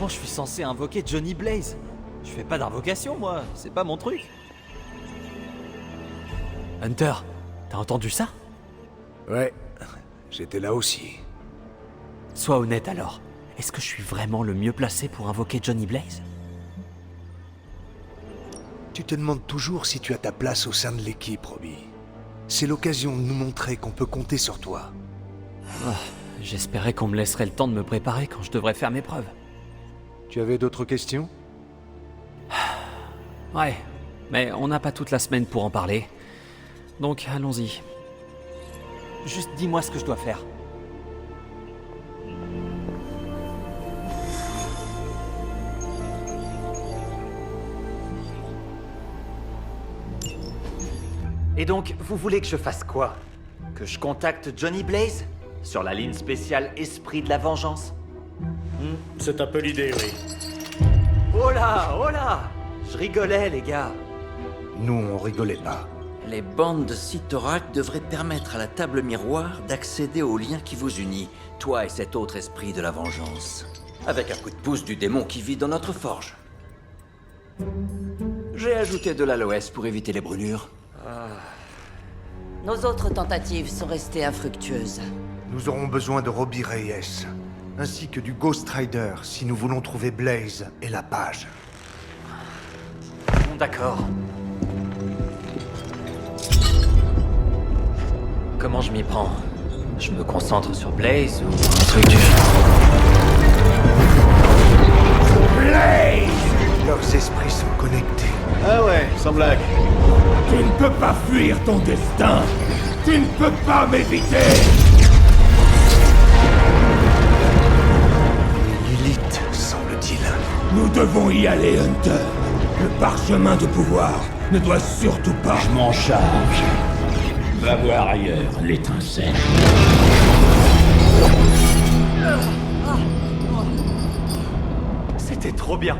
Comment je suis censé invoquer Johnny Blaze? Je fais pas d'invocation, moi, c'est pas mon truc. Hunter, t'as entendu ça? Ouais, j'étais là aussi. Sois honnête alors, est-ce que je suis vraiment le mieux placé pour invoquer Johnny Blaze? Tu te demandes toujours si tu as ta place au sein de l'équipe, Robbie. C'est l'occasion de nous montrer qu'on peut compter sur toi. J'espérais qu'on me laisserait le temps de me préparer quand je devrais faire mes preuves. Tu avais d'autres questions? Ouais, mais on n'a pas toute la semaine pour en parler. Donc allons-y. Juste dis-moi ce que je dois faire. Et donc, vous voulez que je fasse quoi? Que je contacte Johnny Blaze? Sur la ligne spéciale Esprit de la Vengeance? C'est un peu l'idée, oui. Oh là! Je rigolais, les gars. Nous, on rigolait pas. Les bandes de Cyttorak devraient permettre à la table miroir d'accéder au lien qui vous unit, toi et cet autre esprit de la vengeance. Avec un coup de pouce du démon qui vit dans notre forge. J'ai ajouté de l'aloès pour éviter les brûlures. Nos autres tentatives sont restées infructueuses. Nous aurons besoin de Robbie Reyes, ainsi que du Ghost Rider si nous voulons trouver Blaze et la page. Bon, d'accord. Comment je m'y prends? Je me concentre sur Blaze ou un truc du genre? Blaze! Leurs esprits sont connectés. Ah ouais, sans blague. Tu ne peux pas fuir ton destin. Tu ne peux pas m'éviter. Lilith, semble-t-il. Nous devons y aller, Hunter. Le parchemin de pouvoir ne doit surtout pas... Je m'en charge. Va voir ailleurs, l'étincelle. C'était trop bien.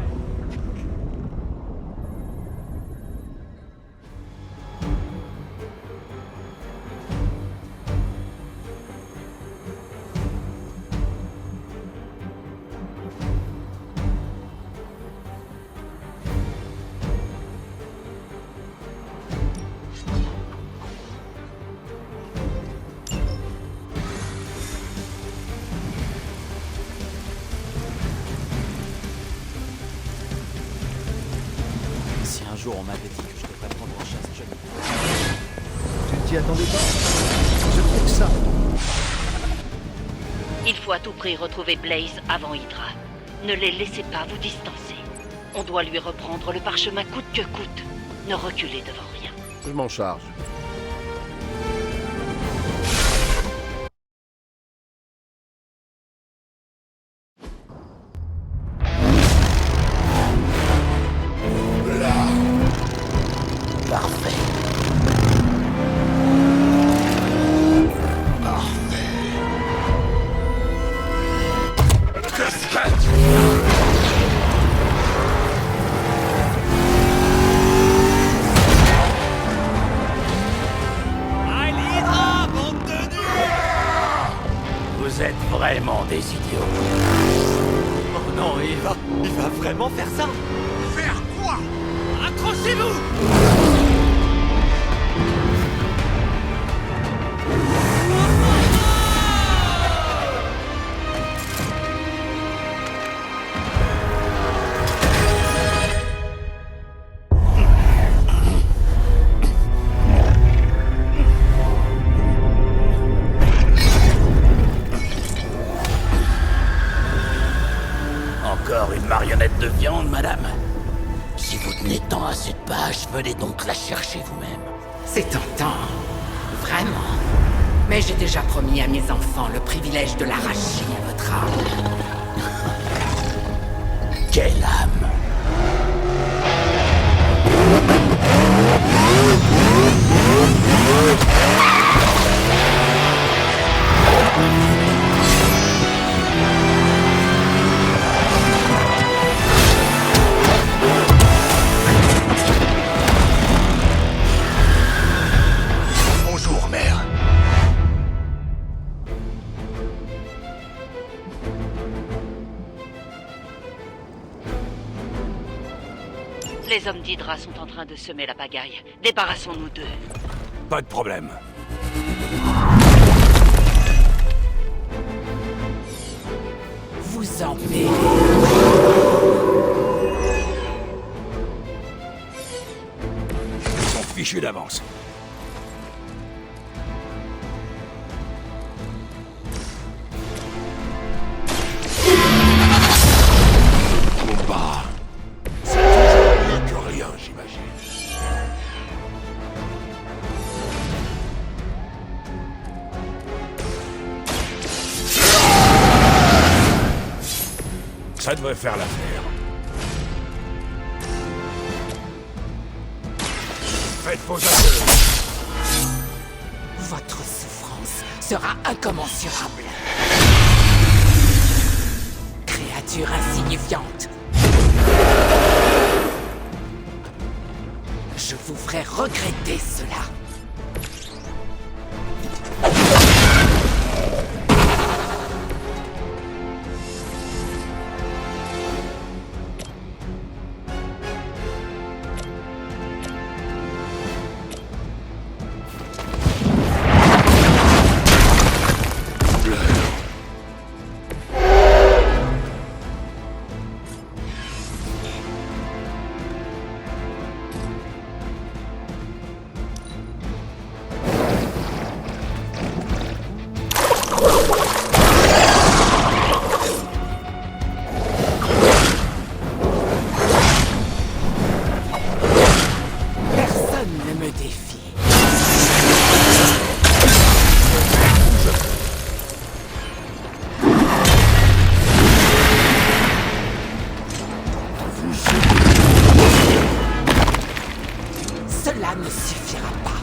Si un jour on m'avait dit que je devrais prendre en chasse Johnny. Tu ne t'y attendais pas? Je fais que ça. Il faut à tout prix retrouver Blaze avant Hydra. Ne les laissez pas vous distancer. On doit lui reprendre le parchemin coûte que coûte. Ne reculez devant rien. Je m'en charge. Vous êtes vraiment des idiots. Oh non, il va vraiment faire ça? Faire quoi? Accrochez-vous! Encore une marionnette de viande, madame? Si vous tenez tant à cette page, venez donc la chercher vous-même. C'est tentant. Vraiment. Mais j'ai déjà promis à mes enfants le privilège de l'arracher à votre âme. Quelle âme! Bonjour, mère. Les hommes d'Hydra sont en train de semer la pagaille. Débarrassons-nous d'eux. Pas de problème. Vous en paierez. Ils sont fichus d'avance. Combat. C'est toujours mieux que rien, j'imagine. Ça devrait faire l'affaire. Faites vos aveux. Votre souffrance sera incommensurable. Créature insignifiante. Je vous ferai regretter cela. Personne ne me défie. Cela ne suffira pas.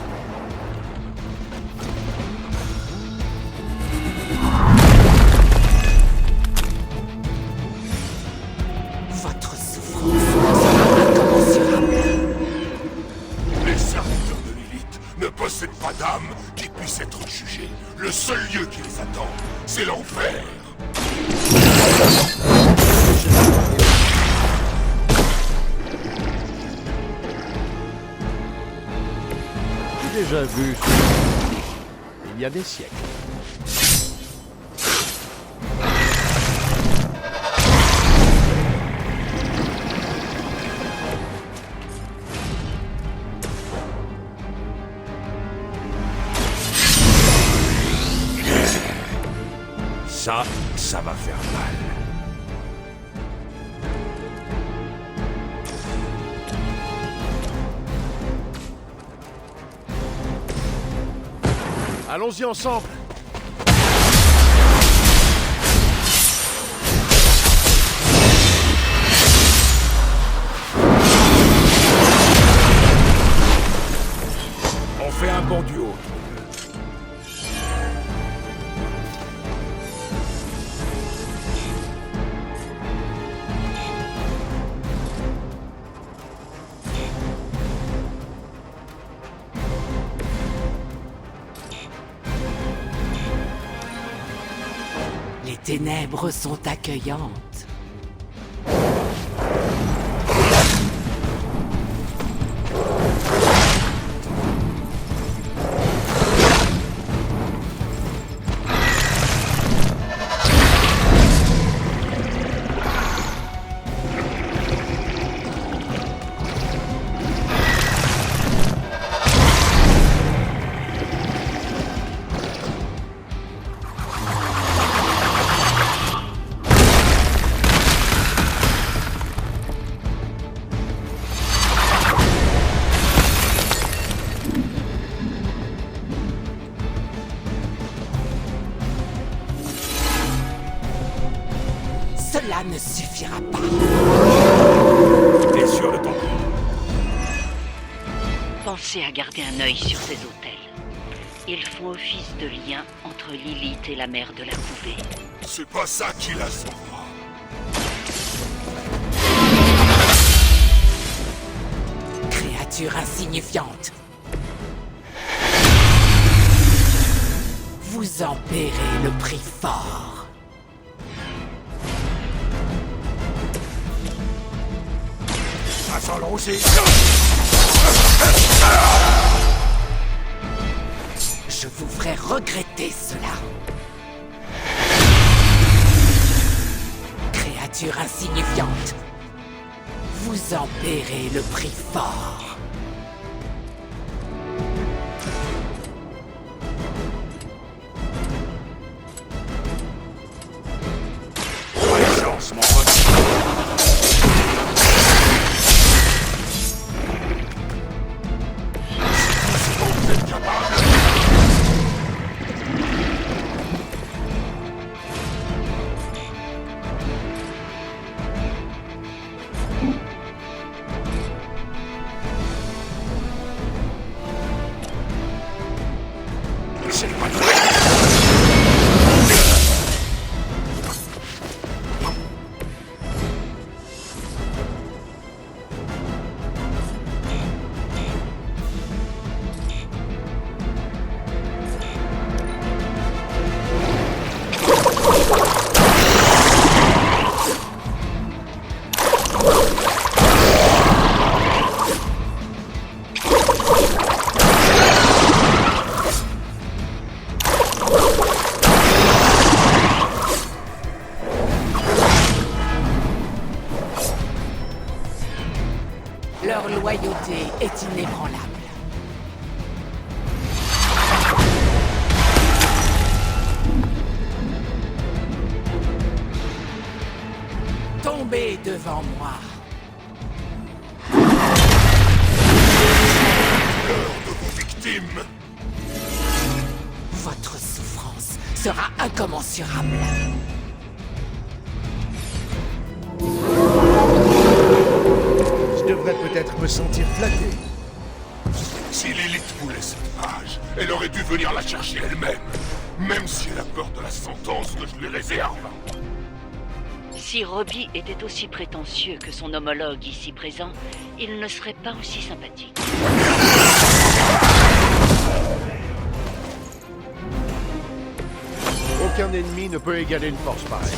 Votre souffrance sera incommensurable. Les serviteurs de l'élite ne possèdent pas d'âme qui puisse être jugée. Le seul lieu qui les attend, c'est l'enfer. J'ai déjà vu ce... il y a des siècles. Ça va faire mal. Allons-y ensemble. On fait un bon duo. Les ténèbres sont accueillantes. Cela ne suffira pas. T'es sûr de ton coup? Pensez à garder un œil sur ces hôtels. Ils font office de lien entre Lilith et la mère de la couvée. C'est pas ça qui la sauvera. Créature insignifiante. Vous en paierez le prix fort. pas sans longer. Je vous ferai regretter cela. Créature insignifiante, vous en paierez le prix fort. Chance, mon pote. Vous êtes capable. C'est pas de Leur loyauté est inébranlable. Tombez devant moi. l'heure de vos victimes. Votre souffrance sera incommensurable. Je devrais peut-être me sentir flatté. Si Lilith voulait cette page, elle aurait dû venir la chercher elle-même. Même si elle a peur de la sentence que je lui réserve. Si Robbie était aussi prétentieux que son homologue ici présent, il ne serait pas aussi sympathique. Aucun ennemi ne peut égaler une force pareille.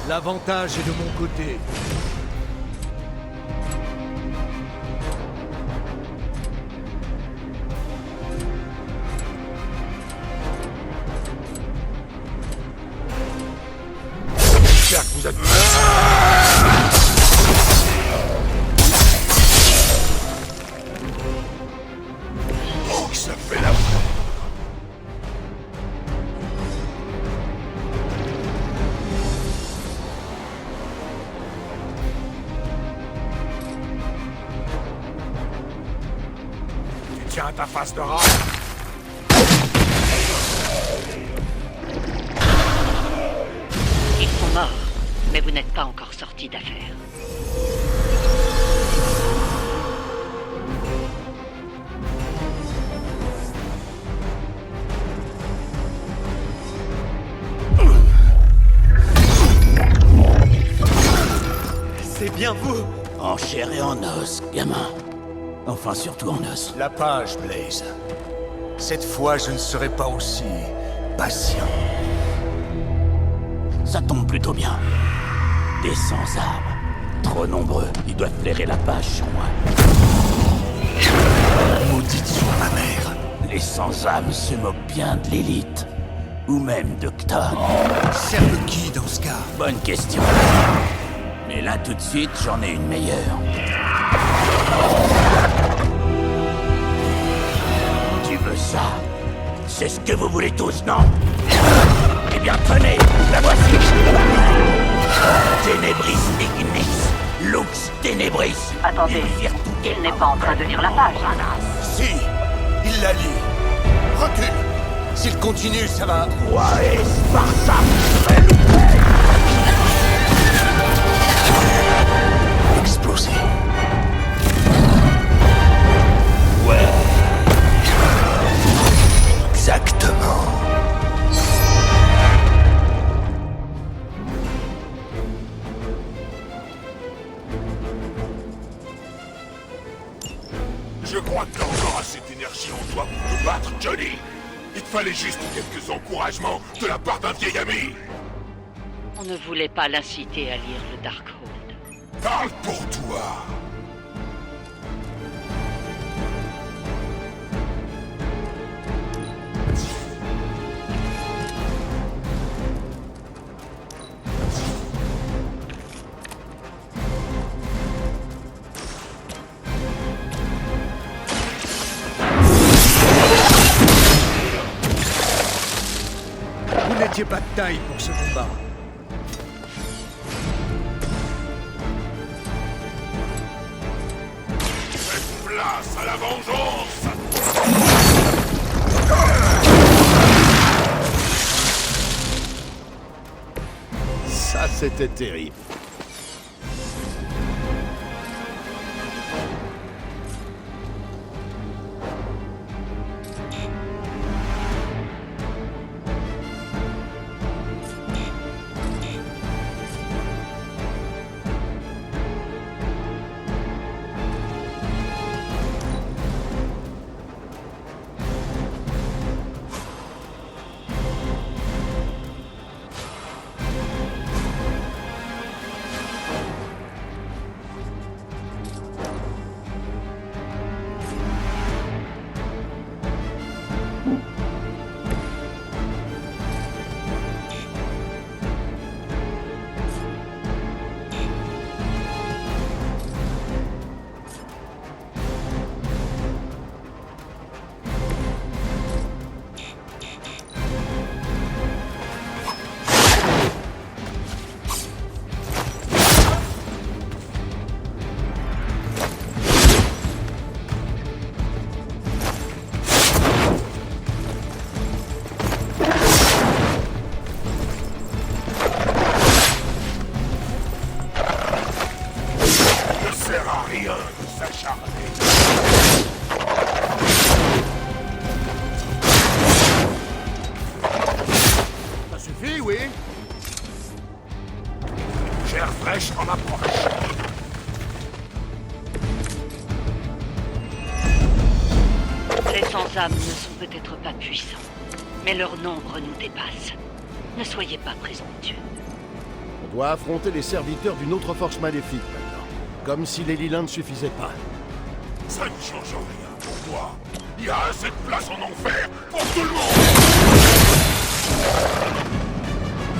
L'avantage est de mon côté. J'espère que vous êtes... Oh, que ça fait la frère. Tu tiens à ta face de rat. Ils sont morts, mais vous n'êtes pas encore sortis d'affaire. C'est bien vous! En chair et en os, gamin. Enfin, surtout en os. La page, Blaze. Cette fois, je ne serai pas aussi patient. Ça tombe plutôt bien. Des sans-âmes. Trop nombreux, ils doivent flairer la page sur moi. Maudite soit ma mère. Les sans-âmes se moquent bien de l'élite. Ou même de Kton. Serve qui dans ce cas? Bonne question. Mais là, tout de suite, j'en ai une meilleure. Tu veux ça? C'est ce que vous voulez tous, non? Eh bien, tenez, la voici. Ténébris ignis, lux ténébris. Attendez, il n'est pas en train de lire la page. Si, il la lit. Recule. S'il continue, ça va... Ouais, Sparta. exploser. Ouais. Exactement. Je crois que t'as encore assez d'énergie en toi pour te battre, Johnny. Il te fallait juste quelques encouragements de la part d'un vieil ami. On ne voulait pas l'inciter à lire le Darkhold. Parle pour toi. Vous n'étiez pas de taille pour ce combat. Faites place à la vengeance. Ça, c'était terrible. Rien de s'acharner. Ça suffit, oui? Chair fraîche en approche. Les sans-âmes ne sont peut-être pas puissants, mais leur nombre nous dépasse. Ne soyez pas présomptueux. On doit affronter les serviteurs d'une autre force maléfique maintenant. Comme si les Lilins ne suffisaient pas. Ça ne change rien pour moi. Il y a assez de place en enfer pour tout le monde.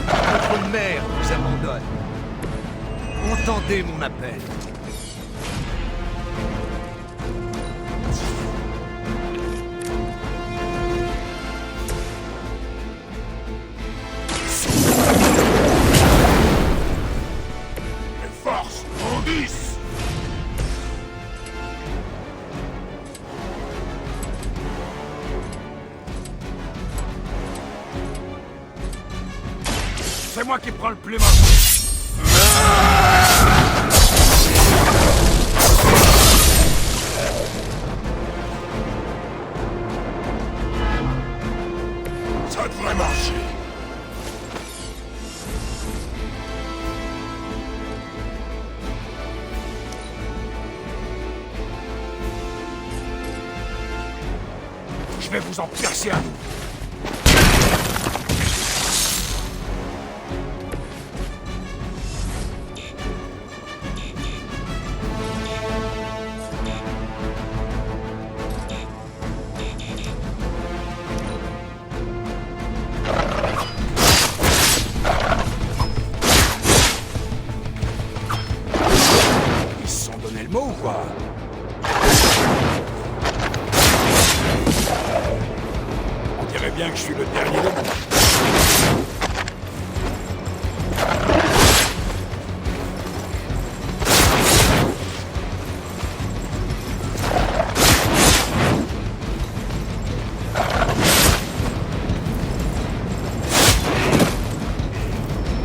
Votre mère vous abandonne. Entendez mon appel. Les forces grandissent. C'est moi qui prends le plus mauvais. Ça devrait marcher. Je vais vous en percer un. Ils se sont donné le mot ou quoi? On dirait bien que je suis le dernier debout.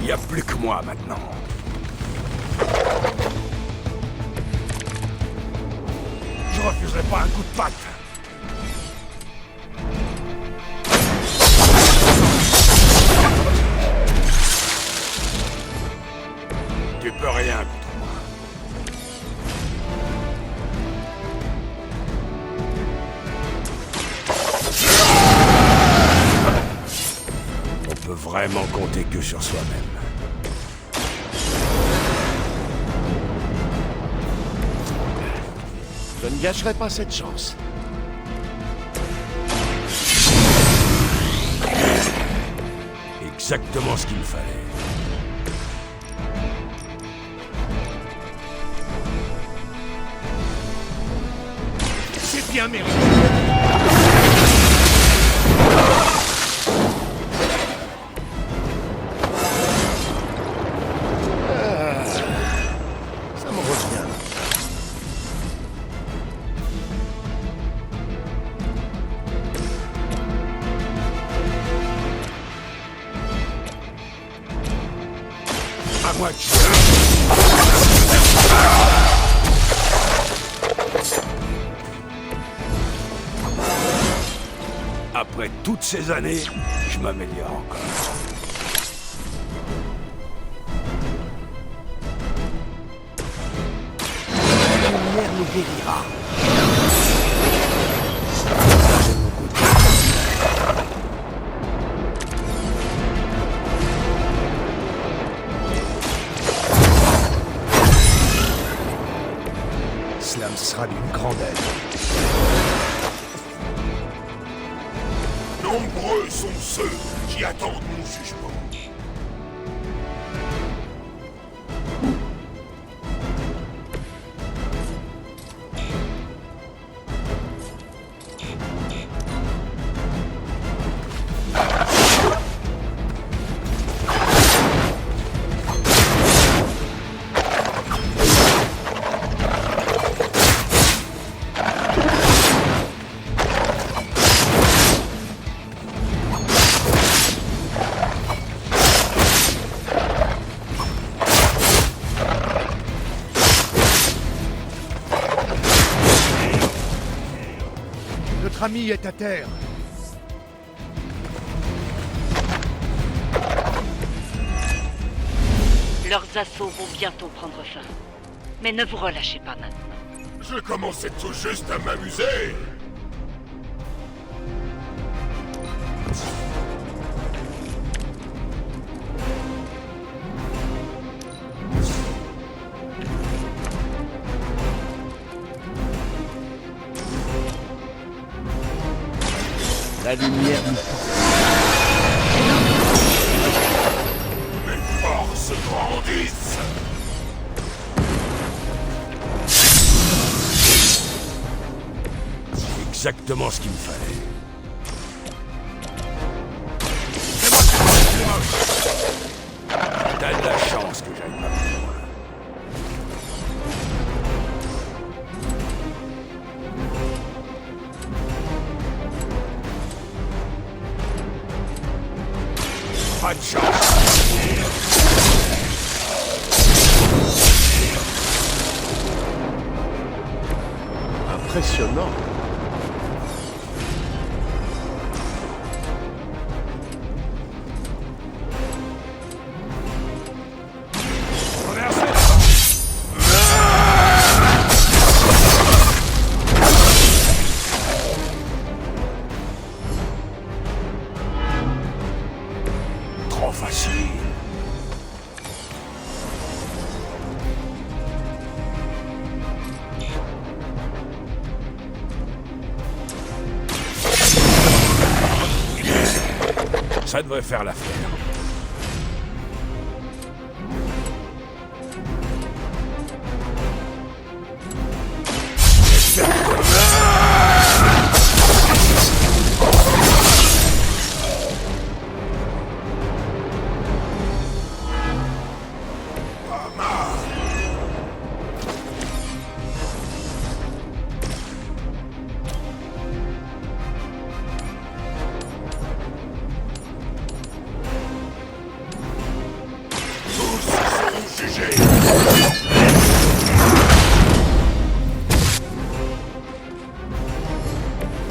Il n'y a plus que moi maintenant. Je refuserai pas un coup de patte. Tu peux rien contre moi. On peut vraiment compter que sur soi-même. Je ne gâcherai pas cette chance. Exactement ce qu'il me fallait. C'est bien mérité. Ça me revient. À moi de Après toutes ces années, je m'améliore encore. La lumière nous guérira. Cela me sera d'une grande aide. Nombreux sont ceux qui attendent mon jugement. Notre ami est à terre. Leurs assauts vont bientôt prendre fin. Mais ne vous relâchez pas maintenant. Je commençais tout juste à m'amuser. La lumière nous Mes forces grandissent. Exactement ce qu'il me fallait. T'as de la chance que j'aille pas plus loin. Pas de chance. Impressionnant. Trop facile. Ça devrait faire l'affaire.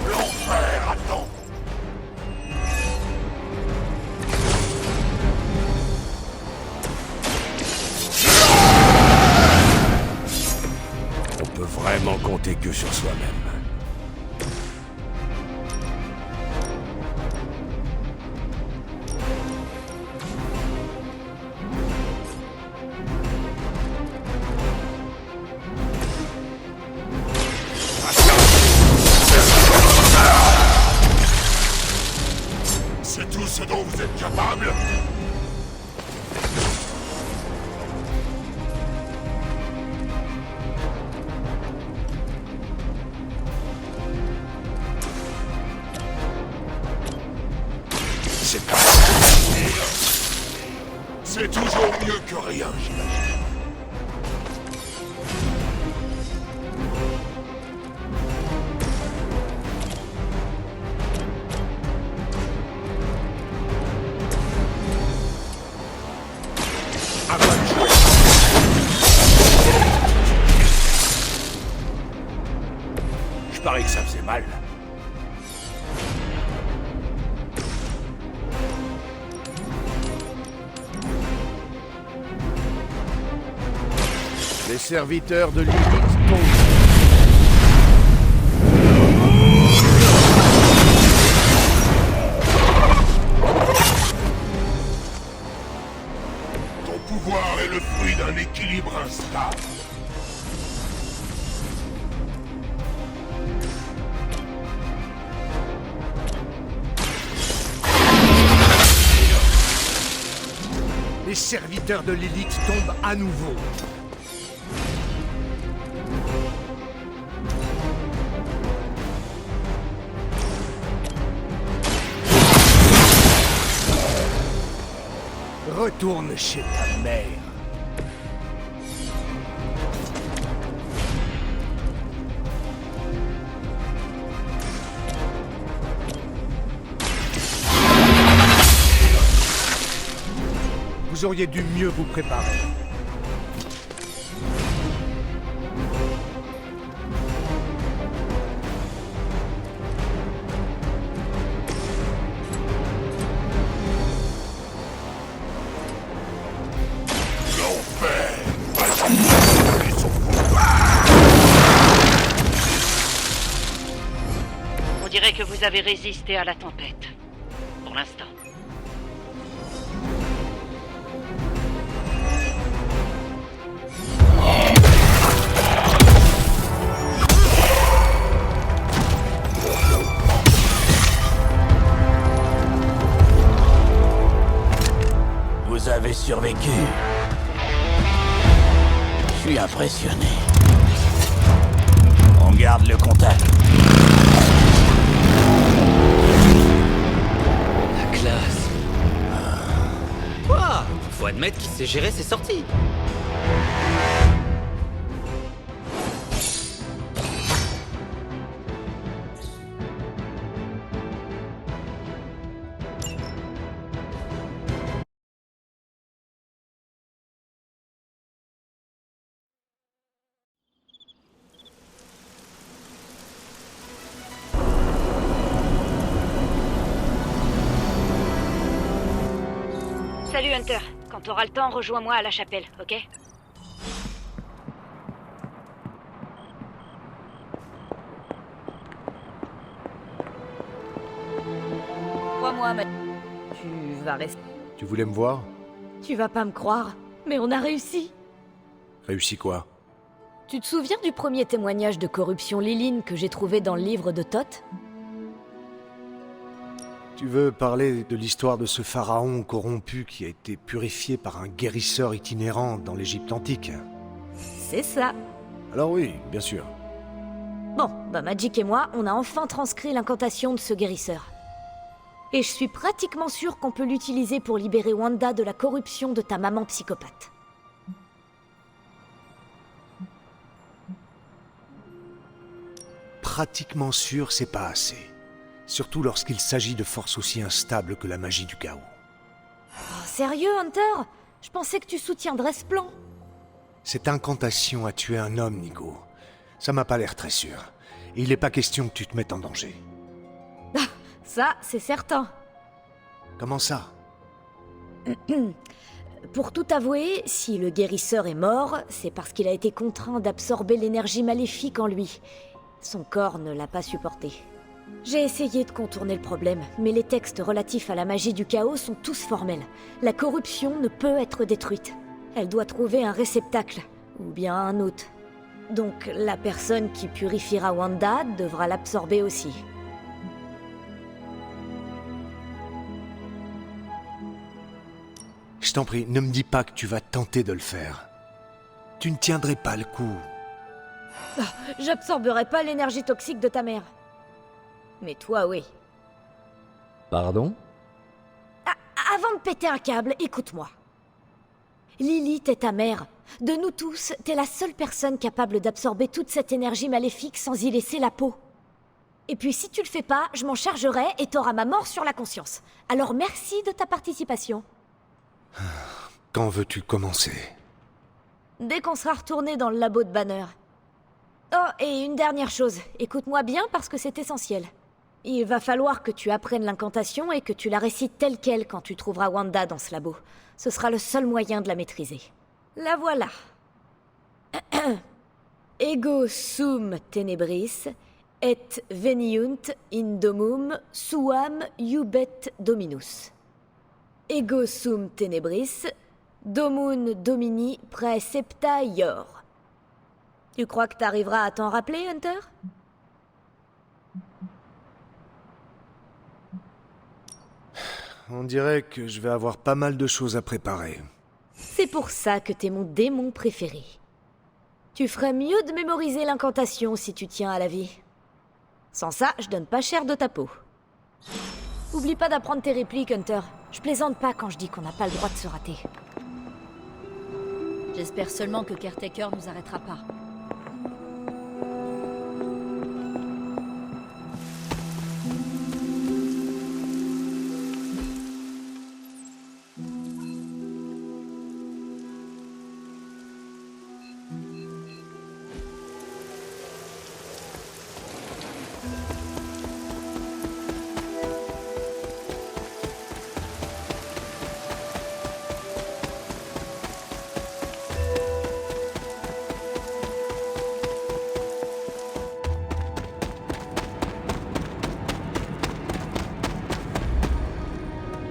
L'enfer attend. On peut vraiment compter que sur soi-même. C'est toujours mieux que rien, j'imagine. Je parie que ça faisait mal. Les serviteurs de Lilith tombent. Ton pouvoir est le fruit d'un équilibre instable. Les serviteurs de l'élite tombent à nouveau. Retourne chez ta mère. Vous auriez dû mieux vous préparer. On dirait que vous avez résisté à la tempête. Pour l'instant. Vous avez survécu. Je suis impressionné. On garde le contact. La classe. Quoi? Faut admettre qu'il sait gérer ses sorties. Salut Hunter. Quand t'auras le temps, rejoins-moi à la chapelle, ok? Crois-moi, tu vas rester. Tu voulais me voir? Tu vas pas me croire, mais on a réussi. Réussi quoi? Tu te souviens du premier témoignage de corruption Liline que j'ai trouvé dans le livre de Thoth? Tu veux parler de l'histoire de ce pharaon corrompu qui a été purifié par un guérisseur itinérant dans l'Égypte antique? C'est ça. Alors oui, bien sûr. Bon, Magic et moi, on a enfin transcrit l'incantation de ce guérisseur. Et je suis pratiquement sûre qu'on peut l'utiliser pour libérer Wanda de la corruption de ta maman psychopathe. Pratiquement sûr, c'est pas assez. Surtout lorsqu'il s'agit de forces aussi instables que la magie du chaos. Oh, sérieux, Hunter? Je pensais que tu soutiendrais ce plan. Cette incantation a tué un homme, Nico. Ça m'a pas l'air très sûr. Et il n'est pas question que tu te mettes en danger. Ça, c'est certain. Comment ça? Pour tout avouer, si le guérisseur est mort, c'est parce qu'il a été contraint d'absorber l'énergie maléfique en lui. Son corps ne l'a pas supporté. J'ai essayé de contourner le problème, mais les textes relatifs à la magie du chaos sont tous formels. La corruption ne peut être détruite. Elle doit trouver un réceptacle, ou bien un hôte. Donc la personne qui purifiera Wanda devra l'absorber aussi. Je t'en prie, ne me dis pas que tu vas tenter de le faire. Tu ne tiendrais pas le coup. J'absorberai pas l'énergie toxique de ta mère. Mais toi, oui. Pardon? Avant de péter un câble, écoute-moi. Lilith est ta mère. De nous tous, t'es la seule personne capable d'absorber toute cette énergie maléfique sans y laisser la peau. Et puis si tu le fais pas, je m'en chargerai et t'auras ma mort sur la conscience. Alors merci de ta participation. Quand veux-tu commencer? Dès qu'on sera retourné dans le labo de Banner. Oh, et une dernière chose. Écoute-moi bien parce que c'est essentiel. Il va falloir que tu apprennes l'incantation et que tu la récites telle quelle quand tu trouveras Wanda dans ce labo. Ce sera le seul moyen de la maîtriser. La voilà. Ego sum tenebris et veniunt in domum suam iubet dominus. Ego sum tenebris, domun domini praecepta ior. Tu crois que t'arriveras à t'en rappeler, Hunter? On dirait que je vais avoir pas mal de choses à préparer. C'est pour ça que t'es mon démon préféré. Tu ferais mieux de mémoriser l'incantation si tu tiens à la vie. Sans ça, je donne pas cher de ta peau. Oublie pas d'apprendre tes répliques, Hunter. Je plaisante pas quand je dis qu'on n'a pas le droit de se rater. J'espère seulement que Caretaker nous arrêtera pas.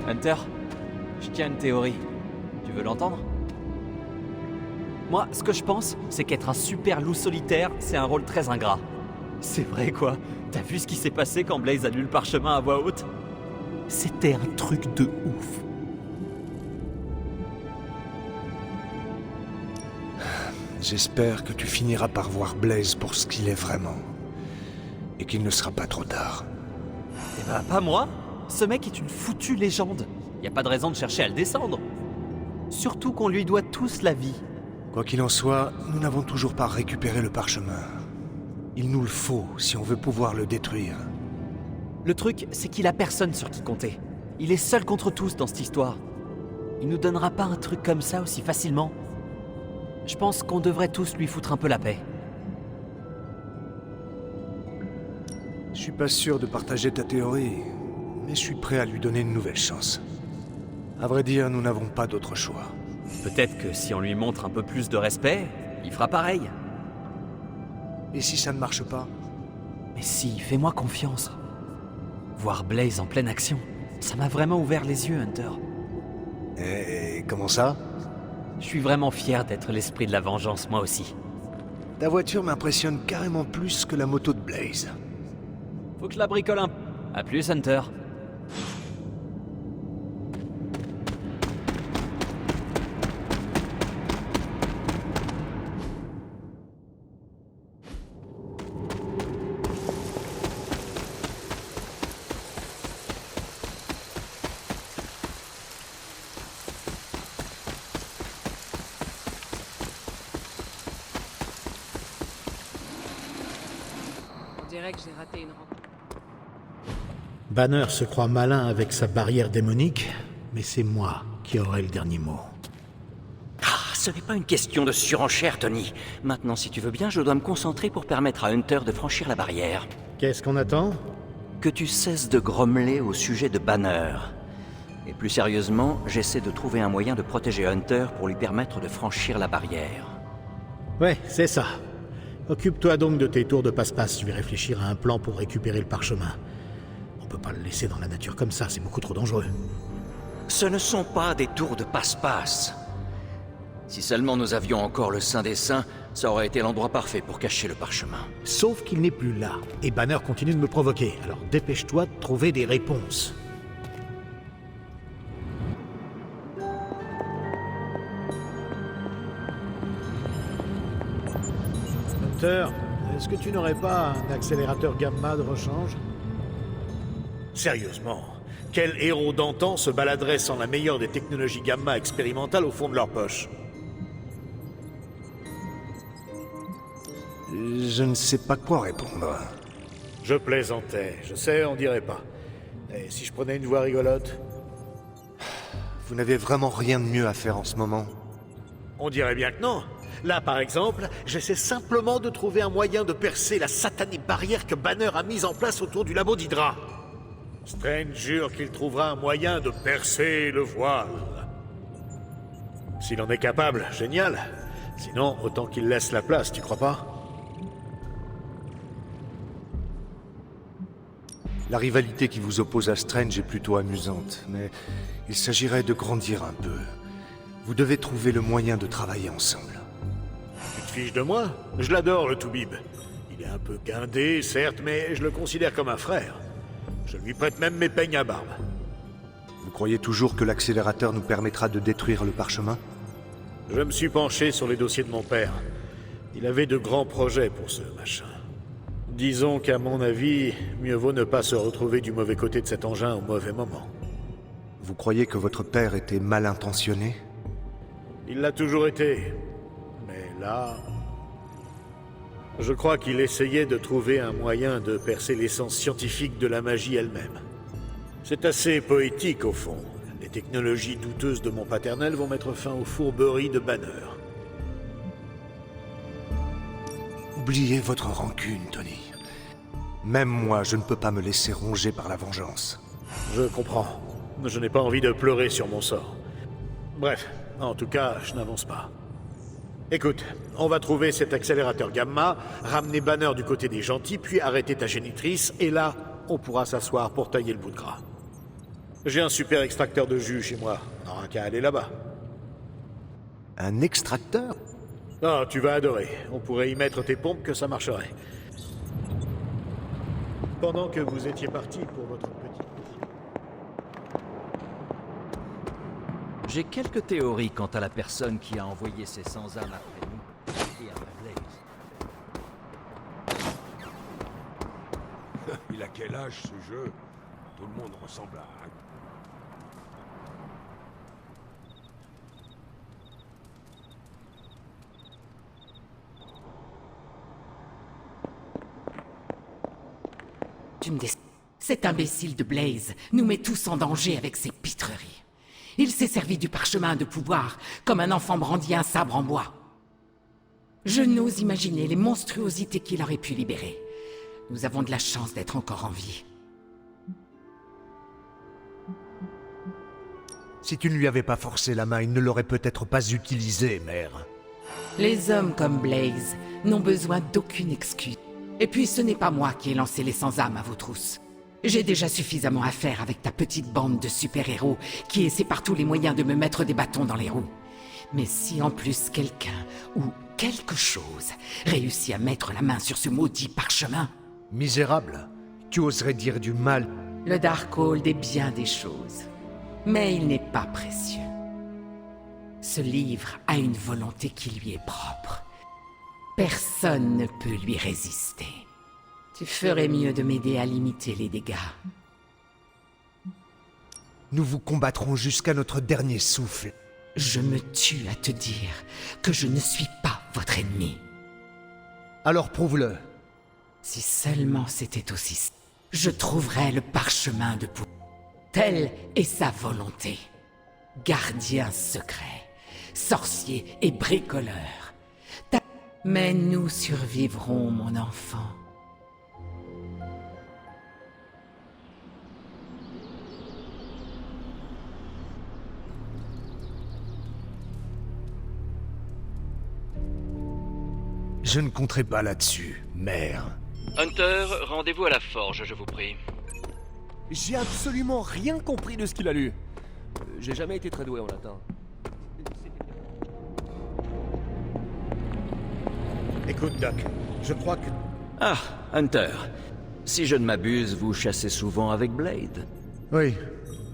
Hunter, je tiens une théorie. Tu veux l'entendre? Moi, ce que je pense, c'est qu'être un super loup solitaire, c'est un rôle très ingrat. C'est vrai quoi? T'as vu ce qui s'est passé quand Blaze a lu le parchemin à voix haute? C'était un truc de ouf. J'espère que tu finiras par voir Blaze pour ce qu'il est vraiment. Et qu'il ne sera pas trop tard. Eh bah, pas moi. Ce mec est une foutue légende. Y a pas de raison de chercher à le descendre. Surtout qu'on lui doit tous la vie. Quoi qu'il en soit, nous n'avons toujours pas récupéré le parchemin. Il nous le faut si on veut pouvoir le détruire. Le truc, c'est qu'il a personne sur qui compter. Il est seul contre tous dans cette histoire. Il nous donnera pas un truc comme ça aussi facilement. Je pense qu'on devrait tous lui foutre un peu la paix. Je suis pas sûr de partager ta théorie, mais je suis prêt à lui donner une nouvelle chance. À vrai dire, nous n'avons pas d'autre choix. Peut-être que si on lui montre un peu plus de respect, il fera pareil. Et si ça ne marche pas? Mais si, fais-moi confiance. Voir Blaze en pleine action, ça m'a vraiment ouvert les yeux, Hunter. Et comment ça? Je suis vraiment fier d'être l'esprit de la vengeance, moi aussi. Ta voiture m'impressionne carrément plus que la moto de Blaze. Faut que je la bricole un peu. A plus, Hunter. On dirait que j'ai raté une rencontre. Banner se croit malin avec sa barrière démonique, mais c'est moi qui aurai le dernier mot. Ah, ce n'est pas une question de surenchère, Tony. Maintenant, si tu veux bien, je dois me concentrer pour permettre à Hunter de franchir la barrière. Qu'est-ce qu'on attend? Que tu cesses de grommeler au sujet de Banner. Et plus sérieusement, j'essaie de trouver un moyen de protéger Hunter pour lui permettre de franchir la barrière. Ouais, c'est ça. Occupe-toi donc de tes tours de passe-passe, je vais réfléchir à un plan pour récupérer le parchemin. On peut pas le laisser dans la nature comme ça, c'est beaucoup trop dangereux. Ce ne sont pas des tours de passe-passe. Si seulement nous avions encore le Saint des Saints, ça aurait été l'endroit parfait pour cacher le parchemin. Sauf qu'il n'est plus là, et Banner continue de me provoquer, alors dépêche-toi de trouver des réponses. Hunter, est-ce que tu n'aurais pas un accélérateur gamma de rechange? Sérieusement, Quel héros d'antan se baladerait sans la meilleure des technologies gamma expérimentales au fond de leur poche? Je ne sais pas quoi répondre. Je plaisantais, je sais, on dirait pas. Et si je prenais une voix rigolote? Vous n'avez vraiment rien de mieux à faire en ce moment? On dirait bien que non. Là, par exemple, j'essaie simplement de trouver un moyen de percer la satanée barrière que Banner a mise en place autour du labo d'Hydra. Strange jure qu'il trouvera un moyen de percer le voile. S'il en est capable, génial. Sinon, autant qu'il laisse la place, tu crois pas? La rivalité qui vous oppose à Strange est plutôt amusante, mais il s'agirait de grandir un peu. Vous devez trouver le moyen de travailler ensemble. Tu te fiches de moi? Je l'adore, le Toubib. Il est un peu guindé, certes, mais je le considère comme un frère. Je lui prête même mes peignes à barbe. Vous croyez toujours que l'accélérateur nous permettra de détruire le parchemin? Je me suis penché sur les dossiers de mon père. Il avait de grands projets pour ce machin. Disons qu'à mon avis, mieux vaut ne pas se retrouver du mauvais côté de cet engin au mauvais moment. Vous croyez que votre père était mal intentionné? Il l'a toujours été. Mais là... Je crois qu'il essayait de trouver un moyen de percer l'essence scientifique de la magie elle-même. C'est assez poétique au fond. Les technologies douteuses de mon paternel vont mettre fin aux fourberies de Banner. Oubliez votre rancune, Tony. Même moi, je ne peux pas me laisser ronger par la vengeance. Je comprends. Je n'ai pas envie de pleurer sur mon sort. Bref, en tout cas, je n'avance pas. Écoute, on va trouver cet accélérateur gamma, ramener Banner du côté des gentils, puis arrêter ta génitrice, et là, on pourra s'asseoir pour tailler le bout de gras. J'ai un super extracteur de jus chez moi. On n'aura qu'à aller là-bas. Un extracteur? Ah, tu vas adorer. On pourrait y mettre tes pompes que ça marcherait. Pendant que vous étiez parti pour votre petite mission... J'ai quelques théories quant à la personne qui a envoyé ces sans-âmes après nous et après Blaze. Il a quel âge ce jeu? Tout le monde ressemble à... Cet imbécile de Blaze nous met tous en danger avec ses pitreries. Il s'est servi du parchemin de pouvoir comme un enfant brandit un sabre en bois. Je n'ose imaginer les monstruosités qu'il aurait pu libérer. Nous avons de la chance d'être encore en vie. Si tu ne lui avais pas forcé la main, il ne l'aurait peut-être pas utilisé, mère. Les hommes comme Blaze n'ont besoin d'aucune excuse. Et puis ce n'est pas moi qui ai lancé les sans-âmes à vos trousses. J'ai déjà suffisamment à faire avec ta petite bande de super-héros qui essaie par tous les moyens de me mettre des bâtons dans les roues. Mais si en plus quelqu'un ou quelque chose réussit à mettre la main sur ce maudit parchemin... Misérable, tu oserais dire du mal. Le Darkhold est bien des choses, mais il n'est pas précieux. Ce livre a une volonté qui lui est propre. Personne ne peut lui résister. Tu ferais mieux de m'aider à limiter les dégâts. Nous vous combattrons jusqu'à notre dernier souffle. Je me tue à te dire que je ne suis pas votre ennemi. Alors prouve-le. Si seulement c'était aussi simple, je trouverais le parchemin de pouvoir. Telle est sa volonté. Gardien secret, sorcier et bricoleur. Mais nous survivrons, mon enfant. Je ne compterai pas là-dessus, mère. Hunter, rendez-vous à la forge, je vous prie. J'ai absolument rien compris de ce qu'il a lu. J'ai jamais été très doué en latin. Écoute, Doc, je crois que... Ah, Hunter. Si je ne m'abuse, vous chassez souvent avec Blade. Oui,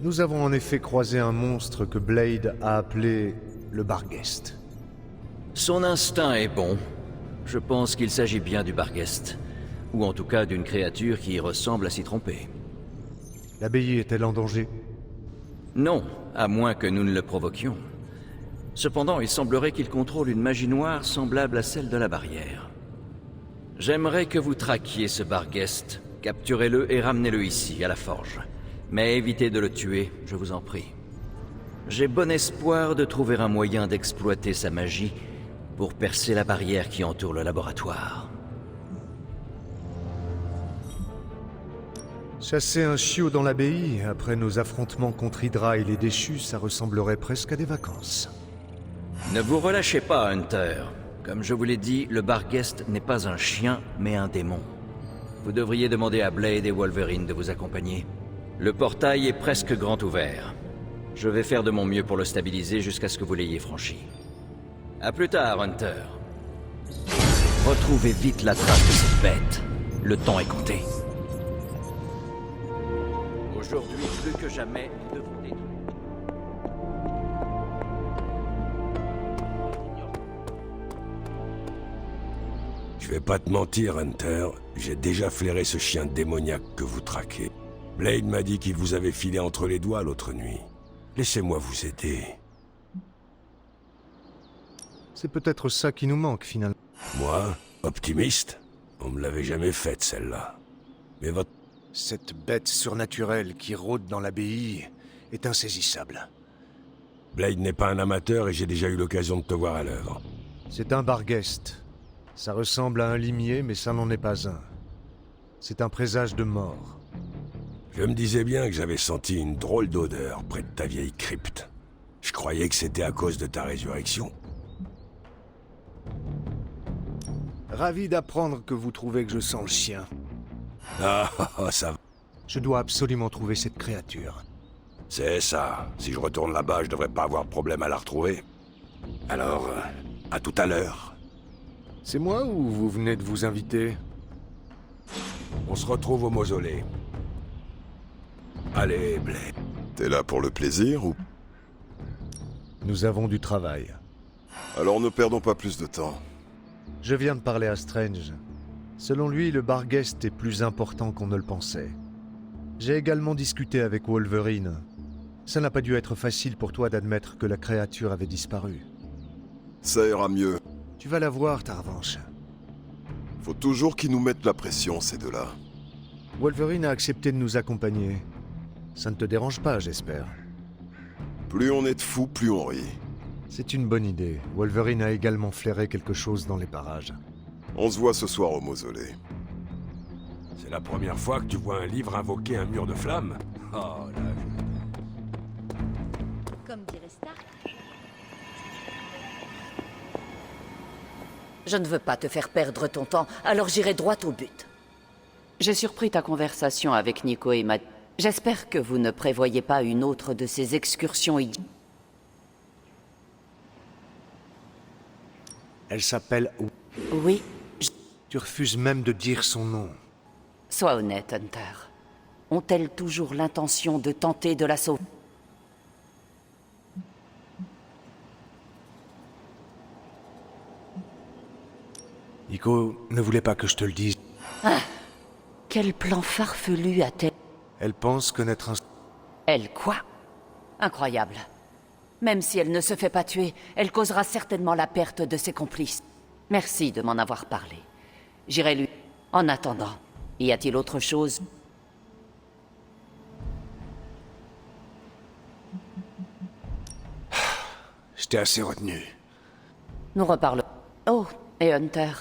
nous avons en effet croisé un monstre que Blade a appelé le Barghest. Son instinct est bon. Je pense qu'il s'agit bien du Barghest. Ou en tout cas d'une créature qui ressemble à s'y tromper. L'abbaye est-elle en danger? Non, à moins que nous ne le provoquions. Cependant, il semblerait qu'il contrôle une magie noire semblable à celle de la barrière. J'aimerais que vous traquiez ce Barghest, capturez-le et ramenez-le ici, à la forge. Mais évitez de le tuer, je vous en prie. J'ai bon espoir de trouver un moyen d'exploiter sa magie pour percer la barrière qui entoure le laboratoire. Chasser un chiot dans l'abbaye, après nos affrontements contre Hydra et les déchus, ça ressemblerait presque à des vacances. Ne vous relâchez pas, Hunter. Comme je vous l'ai dit, le Barghest n'est pas un chien, mais un démon. Vous devriez demander à Blade et Wolverine de vous accompagner. Le portail est presque grand ouvert. Je vais faire de mon mieux pour le stabiliser jusqu'à ce que vous l'ayez franchi. À plus tard, Hunter. Retrouvez vite la trace de cette bête. Le temps est compté. Aujourd'hui, plus que jamais, nous devons détruire. Je vais pas te mentir, Hunter. J'ai déjà flairé ce chien démoniaque que vous traquez. Blade m'a dit qu'il vous avait filé entre les doigts l'autre nuit. Laissez-moi vous aider. C'est peut-être ça qui nous manque, finalement. Moi, optimiste? On me l'avait jamais faite, celle-là. Mais votre... Cette bête surnaturelle qui rôde dans l'abbaye est insaisissable. Blade n'est pas un amateur et j'ai déjà eu l'occasion de te voir à l'œuvre. C'est un Barghest. Ça ressemble à un limier, mais ça n'en est pas un. C'est un présage de mort. Je me disais bien que j'avais senti une drôle d'odeur près de ta vieille crypte. Je croyais que c'était à cause de ta résurrection. Ravi d'apprendre que vous trouvez que je sens le chien. Ah, ça va. Je dois absolument trouver cette créature. C'est ça. Si je retourne là-bas, je devrais pas avoir de problème à la retrouver. Alors, à tout à l'heure. C'est moi ou vous venez de vous inviter? On se retrouve au mausolée. Allez, Blade. T'es là pour le plaisir ou... Nous avons du travail. Alors ne perdons pas plus de temps. Je viens de parler à Strange. Selon lui, le Barghest est plus important qu'on ne le pensait. J'ai également discuté avec Wolverine. Ça n'a pas dû être facile pour toi d'admettre que la créature avait disparu. Ça ira mieux. Tu vas la voir, ta revanche. Faut toujours qu'ils nous mettent la pression, ces deux-là. Wolverine a accepté de nous accompagner. Ça ne te dérange pas, j'espère. Plus on est de fous, plus on rit. C'est une bonne idée. Wolverine a également flairé quelque chose dans les parages. On se voit ce soir au mausolée. C'est la première fois que tu vois un livre invoquer un mur de flammes? Oh là, Comme dirait Stark. Je ne veux pas te faire perdre ton temps, alors j'irai droit au but. J'ai surpris ta conversation avec Nico et Matt. J'espère que vous ne prévoyez pas une autre de ces excursions idiotes. Elle s'appelle... Oui. Tu refuses même de dire son nom. Sois honnête, Hunter. Ont-elles toujours l'intention de tenter de la sauver? Nico ne voulait pas que je te le dise. Ah, quel plan farfelu a-t-elle? Elle pense connaître un... Elle quoi? Incroyable. Même si elle ne se fait pas tuer, elle causera certainement la perte de ses complices. Merci de m'en avoir parlé. J'irai lui... En attendant, y a-t-il autre chose? Je t'ai assez retenu. Nous reparlons. Oh, et Hunter.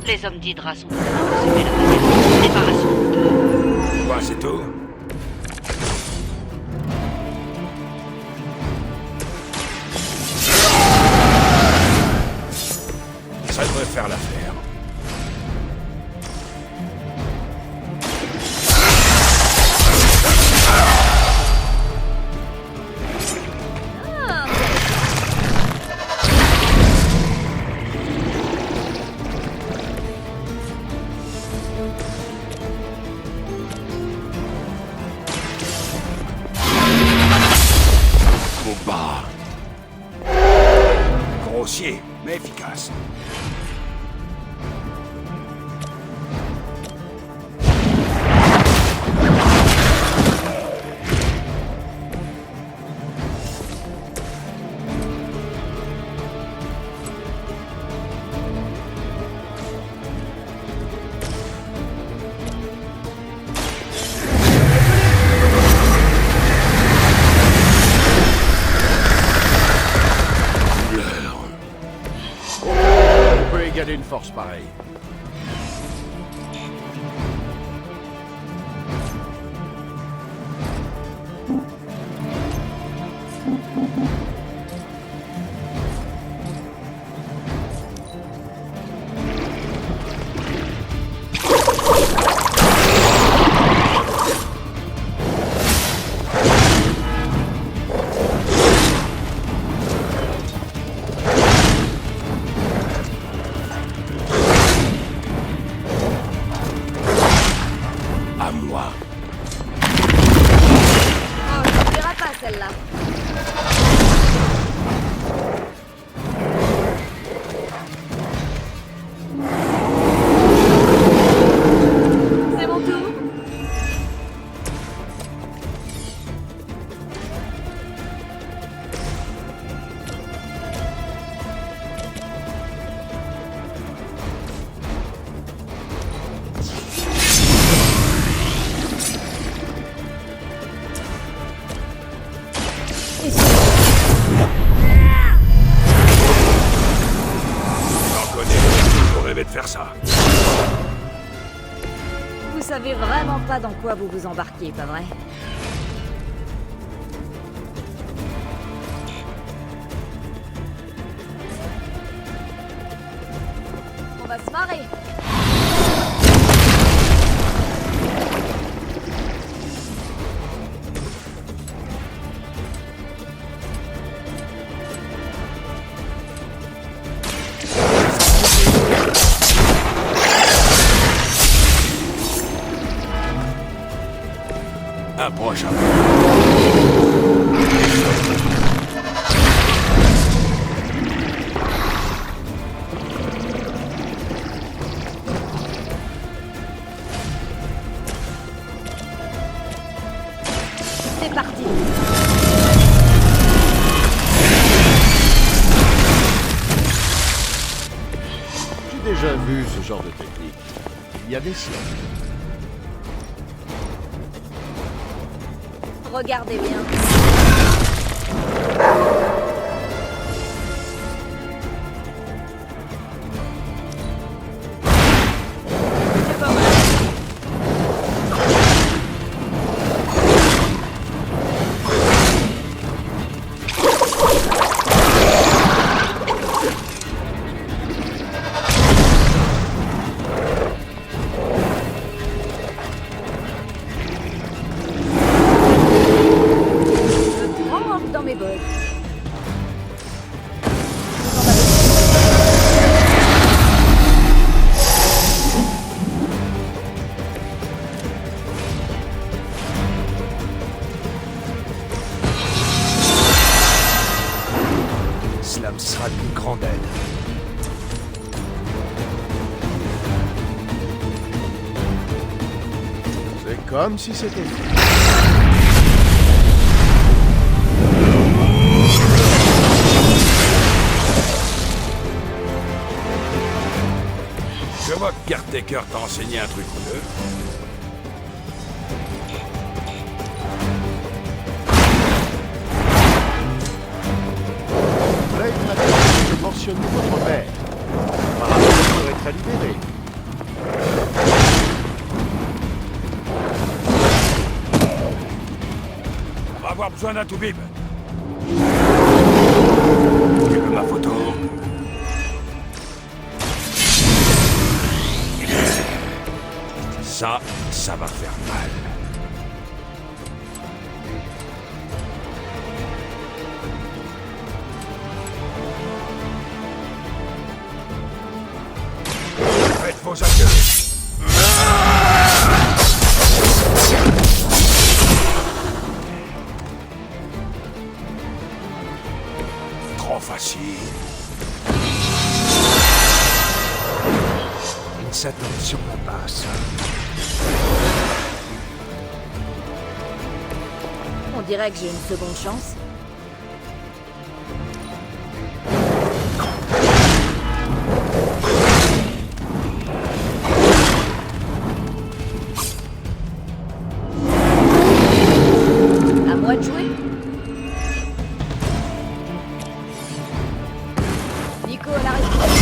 Les hommes d'Hydra sont en train de semer la barrière. Débarrassons-nous d'eux. Quoi, c'est tout? Ça devrait faire l'affaire. Combat. Grossier, mais efficace. On peut égaler une force pareille. À moi. Oh, je ne verra pas celle-là. C'est mon tour. J'en connais, j'ai toujours rêvé de faire ça. Vous savez vraiment pas dans quoi vous vous embarquez, pas vrai? On va se marrer. Approche à moi. C'est parti. J'ai déjà vu ce genre de technique. Il y a des siècles. Regardez bien. C'est pas mal. Je tremble dans mes bottes. Cela me sera d'une grande aide. C'est comme si c'était... Je vois que Caretaker t'a enseigné un truc ou deux. Blade m'a dit de mentionner votre père. Apparemment, il serait très libéré. avoir besoin d'un toubib. Tu veux ma photo? Ça va faire mal. Faites vos adieux. Trop facile. Il s'attend sur ma passe. On dirait que j'ai une seconde chance. À moi de jouer. Nico à la réponse.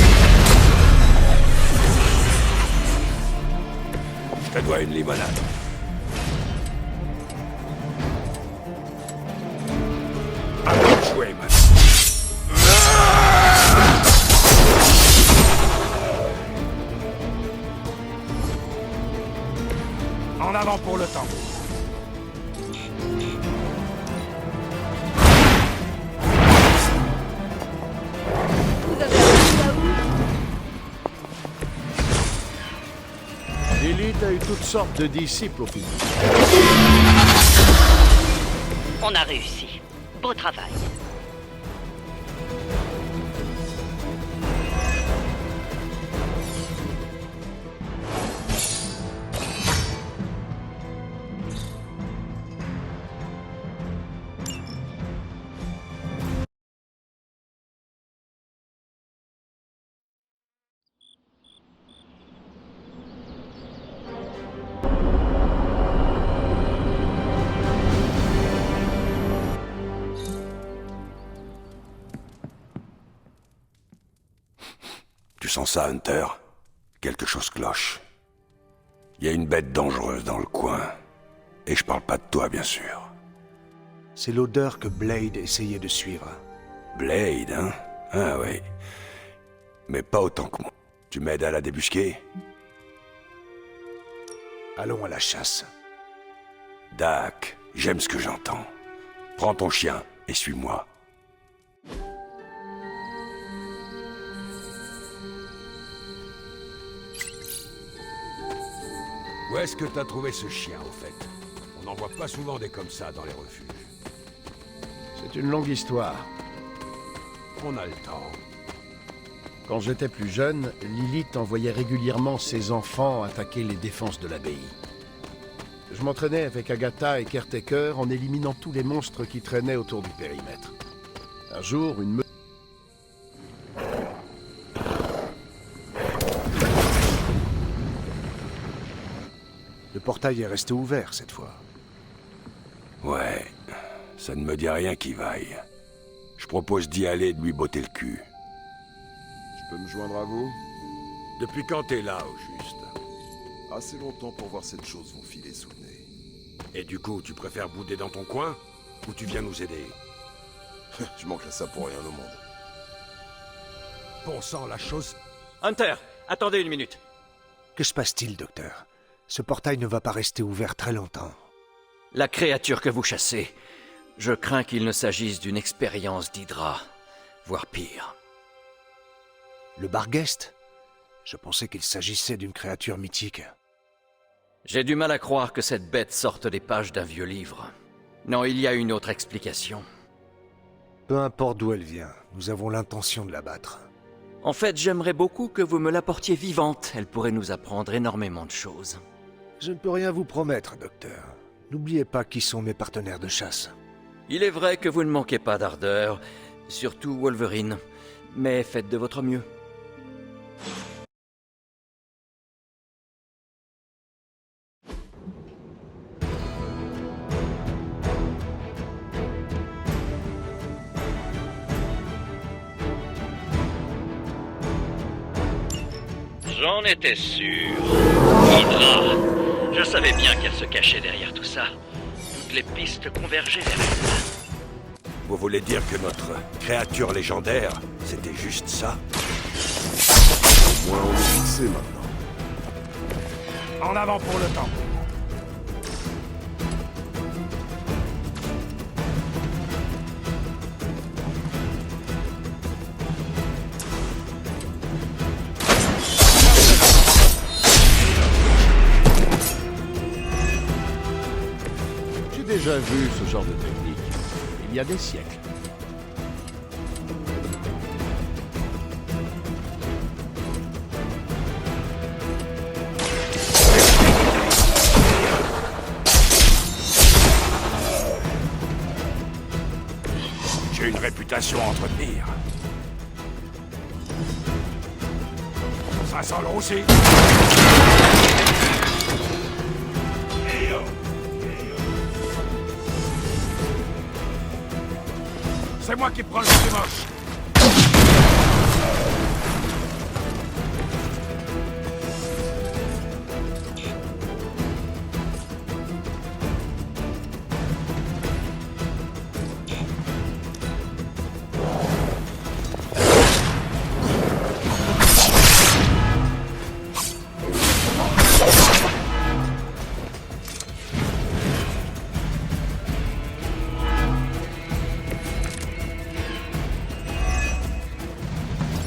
Je te dois une limonade. Jouer, man. En avant pour le temps. Vous avez appris là où? Lilith a eu toutes sortes de disciples au final. On a réussi. Beau travail. Tu sens ça, Hunter? Quelque chose cloche. Il y a une bête dangereuse dans le coin. Et je parle pas de toi, bien sûr. C'est l'odeur que Blade essayait de suivre. Blade, hein? Ah oui. Mais pas autant que moi. Tu m'aides à la débusquer? Allons à la chasse. Dak, j'aime ce que j'entends. Prends ton chien et suis-moi. Où est-ce que t'as trouvé ce chien, au fait? On n'en voit pas souvent des comme ça dans les refuges. C'est une longue histoire. On a le temps. Quand j'étais plus jeune, Lilith envoyait régulièrement ses enfants attaquer les défenses de l'abbaye. Je m'entraînais avec Agatha et Caretaker en éliminant tous les monstres qui traînaient autour du périmètre. Un jour, une meute... Le portail est resté ouvert cette fois. Ouais, ça ne me dit rien qui vaille. Je propose d'y aller et de lui botter le cul. Je peux me joindre à vous? Depuis quand t'es là, au juste? Assez longtemps pour voir cette chose vous filer sous le nez. Et du coup, tu préfères bouder dans ton coin? Ou tu viens nous aider? Je manquerais ça pour rien au monde. Bon sang, la chose... Hunter, attendez une minute. Que se passe-t-il, docteur? Ce portail ne va pas rester ouvert très longtemps. La créature que vous chassez, je crains qu'il ne s'agisse d'une expérience d'Hydra, voire pire. Le Barghest? Je pensais qu'il s'agissait d'une créature mythique. J'ai du mal à croire que cette bête sorte des pages d'un vieux livre. Non, il y a une autre explication. Peu importe d'où elle vient, nous avons l'intention de la battre. En fait, j'aimerais beaucoup que vous me l'apportiez vivante. Elle pourrait nous apprendre énormément de choses. Je ne peux rien vous promettre, docteur. N'oubliez pas qui sont mes partenaires de chasse. Il est vrai que vous ne manquez pas d'ardeur, surtout Wolverine, mais faites de votre mieux. J'en étais sûr. Hydra. Je savais bien qu'elle se cachait derrière tout ça. toutes les pistes convergeaient vers elle. Vous voulez dire que notre créature légendaire, c'était juste ça? Au moins on est fixé maintenant. En avant pour le temps. J'ai déjà vu ce genre de technique, il y a des siècles. J'ai une réputation à entretenir. Ça sent le roussi. C'est moi qui prends le plus moche.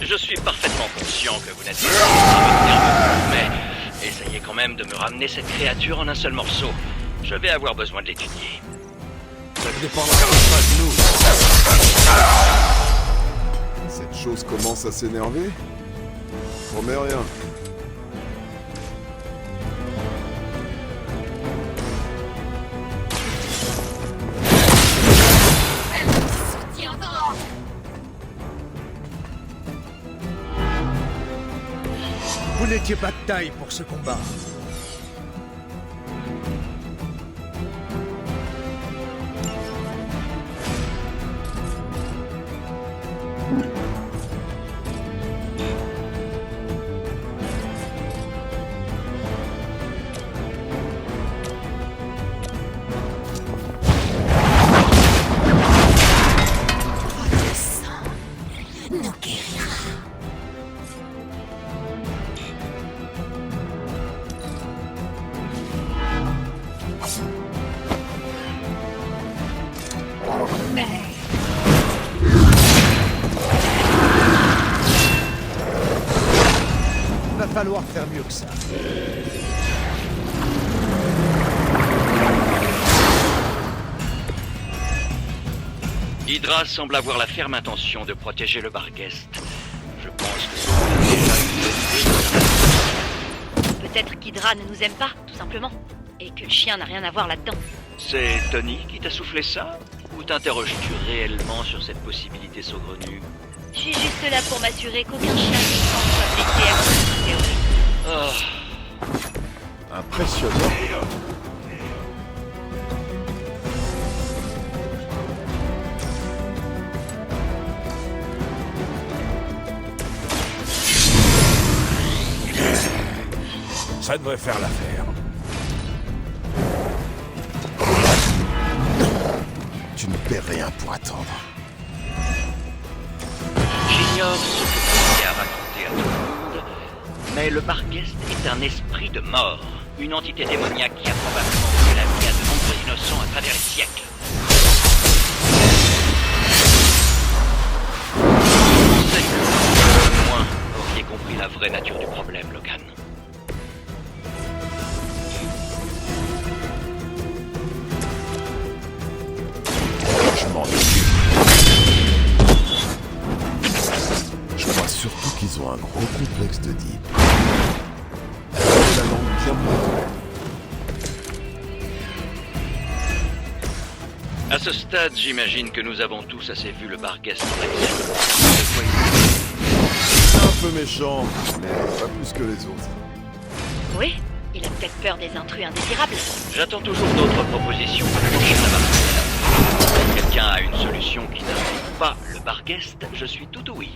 Je suis parfaitement conscient que vous n'êtes pas à me tenir debout, mais essayez quand même de me ramener cette créature en un seul morceau. Je vais avoir besoin de l'étudier. Ça ne dépendra pas de nous. Cette chose commence à s'énerver. Promets rien. Vous n'étiez pas de taille pour ce combat. Va falloir faire mieux que ça. Hydra semble avoir la ferme intention de protéger le Barghest. Je pense que c'est déjà une bonne idée. Peut-être qu'Hydra ne nous aime pas, tout simplement. Et que le chien n'a rien à voir là-dedans. C'est Tony qui t'a soufflé ça? Ou t'interroges-tu réellement sur cette possibilité saugrenue? Je suis juste là pour m'assurer qu'aucun chien ne soit blessé à cause de théorie. Oh. Impressionnant. Ça devrait faire l'affaire. Tu ne perds rien pour attendre. J'ignore ce que vous avez à raconter à tout le monde, mais le Barghest est un esprit de mort. Une entité démoniaque qui a probablement tué la vie à de nombreux innocents à travers les siècles. Je sais que vous, au moins, auriez compris la vraie nature du problème, Logan. Je m'en occupe. Je crois surtout qu'ils ont un gros complexe de deep. La langue bien montée. À ce stade, j'imagine que nous avons tous assez vu le Barghest en action. Un peu méchant, mais pas plus que les autres. Oui, il a peut-être peur des intrus indésirables. J'attends toujours d'autres propositions pour le prochain Barghest. Si quelqu'un a une solution qui n'implique pas le Barghest, je suis tout oui.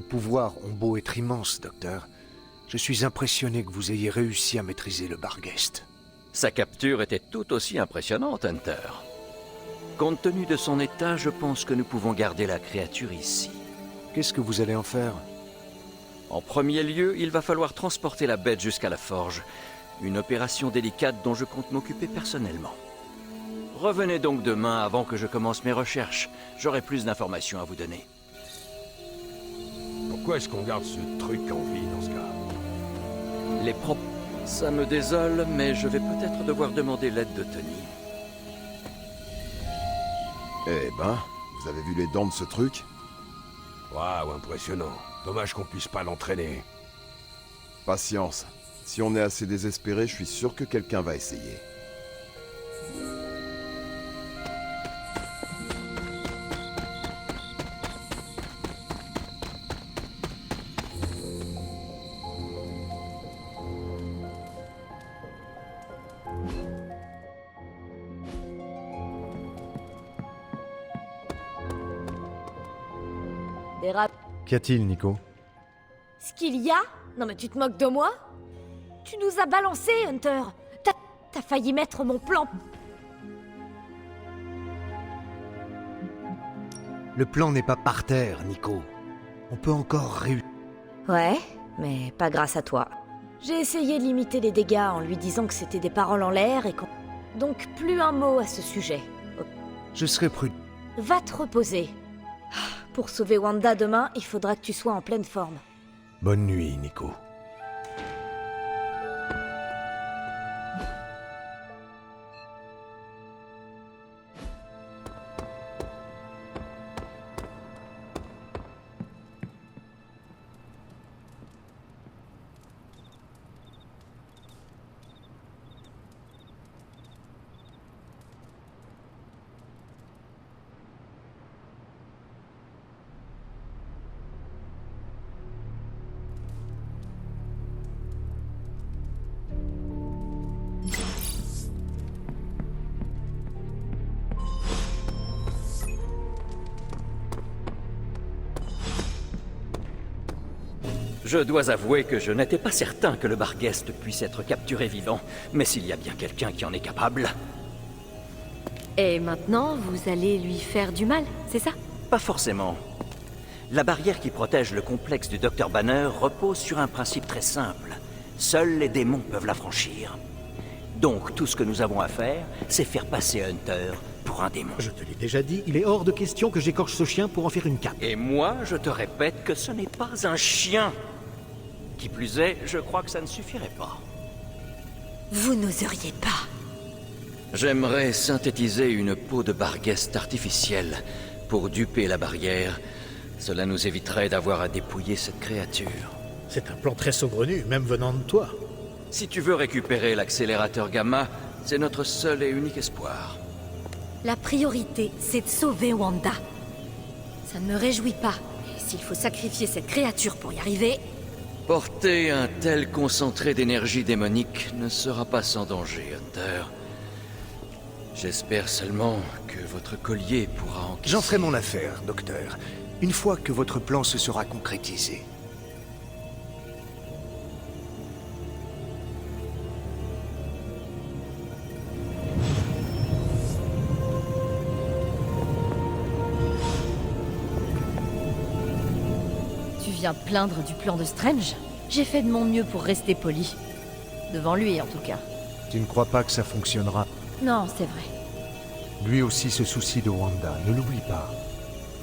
pouvoirs ont beau être immenses, docteur, je suis impressionné que vous ayez réussi à maîtriser le Barghest. Sa capture était tout aussi impressionnante, Hunter. Compte tenu de son état, je pense que nous pouvons garder la créature ici. Qu'est-ce que vous allez en faire? En premier lieu, il va falloir transporter la bête jusqu'à la forge. Une opération délicate dont je compte m'occuper personnellement. Revenez donc demain avant que je commence mes recherches. J'aurai plus d'informations à vous donner. Pourquoi est-ce qu'on garde ce truc en vie dans ce cas? Les propres... Ça me désole, mais je vais peut-être devoir demander l'aide de Tony. Eh ben, vous avez vu les dents de ce truc? Waouh, impressionnant. Dommage qu'on puisse pas l'entraîner. Patience. Si on est assez désespéré, je suis sûr que quelqu'un va essayer. Qu'y a-t-il, Nico? Ce qu'il y a? Non mais tu te moques de moi? Tu nous as balancé, Hunter. T'as failli mettre mon plan. Le plan n'est pas par terre, Nico. On peut encore réussir. Ouais, mais pas grâce à toi. J'ai essayé de limiter les dégâts en lui disant que c'était des paroles en l'air et qu'on... Donc plus un mot à ce sujet. Je serai prudent. Va te reposer. Pour sauver Wanda demain, il faudra que tu sois en pleine forme. Bonne nuit, Nico. Je dois avouer que je n'étais pas certain que le Barghest puisse être capturé vivant, mais s'il y a bien quelqu'un qui en est capable... Et maintenant, vous allez lui faire du mal, c'est ça? Pas forcément. La barrière qui protège le complexe du Dr Banner repose sur un principe très simple. Seuls les démons peuvent la franchir. Donc tout ce que nous avons à faire, c'est faire passer Hunter pour un démon. Je te l'ai déjà dit, il est hors de question que j'écorche ce chien pour en faire une cape. Et moi, je te répète que ce n'est pas un chien. Qui plus est, je crois que ça ne suffirait pas. Vous n'oseriez pas. J'aimerais synthétiser une peau de Barghest artificielle pour duper la barrière. Cela nous éviterait d'avoir à dépouiller cette créature. C'est un plan très saugrenu, même venant de toi. Si tu veux récupérer l'accélérateur Gamma, c'est notre seul et unique espoir. La priorité, c'est de sauver Wanda. Ça ne me réjouit pas, mais s'il faut sacrifier cette créature pour y arriver... Porter un tel concentré d'énergie démonique ne sera pas sans danger, Hunter. J'espère seulement que votre collier pourra encaisser... J'en ferai mon affaire, docteur, une fois que votre plan se sera concrétisé. Tu viens te plaindre du plan de Strange? J'ai fait de mon mieux pour rester poli. Devant lui, en tout cas. Tu ne crois pas que ça fonctionnera? Non, c'est vrai. Lui aussi se soucie de Wanda, ne l'oublie pas.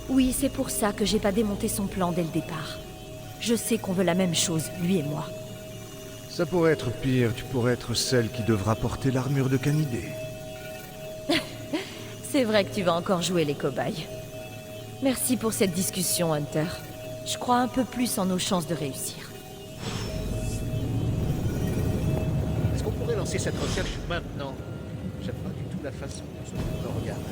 Oui, c'est pour ça que j'ai pas démonté son plan dès le départ. Je sais qu'on veut la même chose, lui et moi. Ça pourrait être pire, tu pourrais être celle qui devra porter l'armure de Canidé. C'est vrai que tu vas encore jouer les cobayes. Merci pour cette discussion, Hunter. Je crois un peu plus en nos chances de réussir. Est-ce qu'on pourrait lancer cette recherche maintenant? J'aime pas du tout la façon dont ce monde me regarde.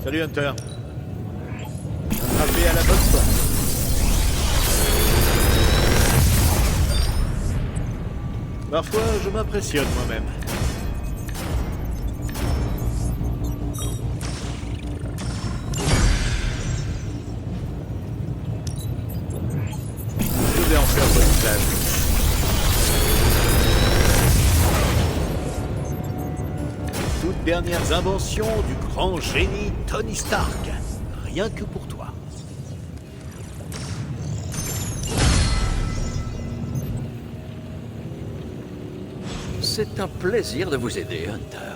Salut Hunter. Attrapé à la bonne porte. Parfois, je m'impressionne moi-même. dernières inventions du grand génie Tony Stark. Rien que pour toi. C'est un plaisir de vous aider, Hunter.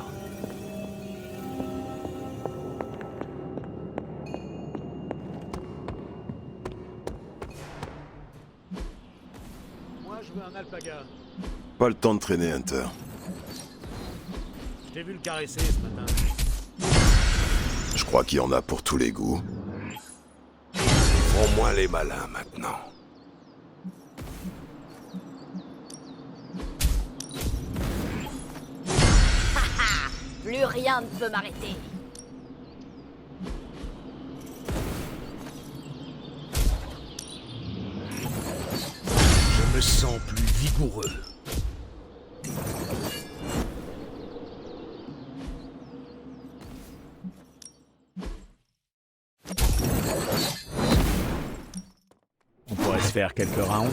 Moi, je veux un alpaga. Pas le temps de traîner, Hunter. Je t'ai vu le caresser ce matin. Je crois qu'il y en a pour tous les goûts. Ils font moins les malins maintenant. Plus rien ne peut m'arrêter. Je me sens plus vigoureux. On pourrait se faire quelques rounds.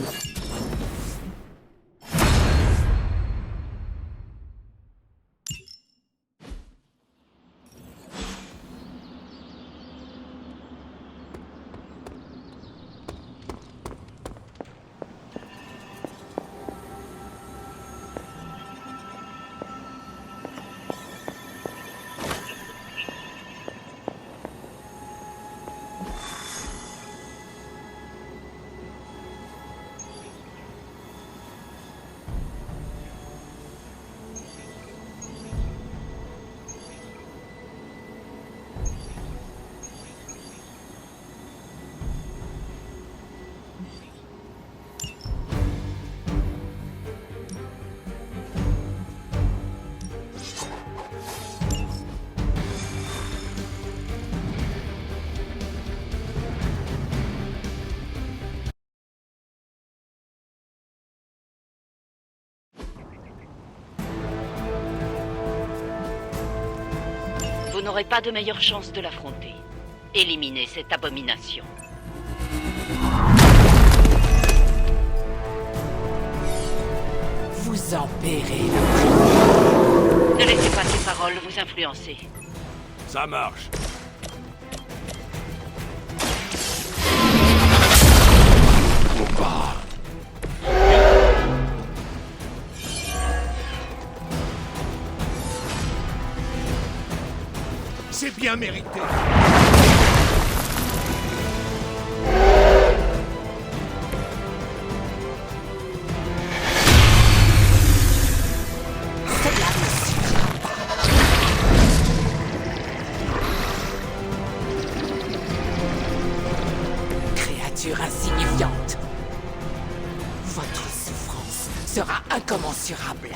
Vous n'aurez pas de meilleure chance de l'affronter. Éliminez cette abomination. Vous en paierez Ne laissez pas ces paroles vous influencer. Ça marche. C'est bien mérité. Créature insignifiante. Votre souffrance sera incommensurable.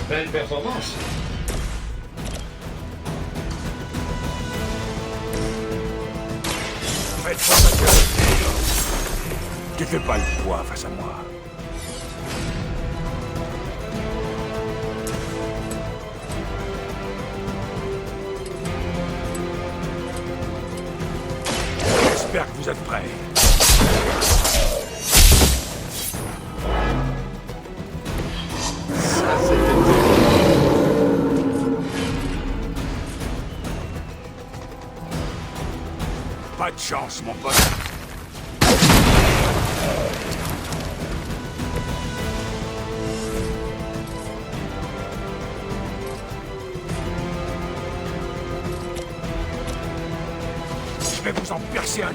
Belle performance. Faites pas ta gueule. Tu fais pas le poids face à moi. J'espère que vous êtes prêts. Pas de chance, mon pote. Je vais vous en percer un.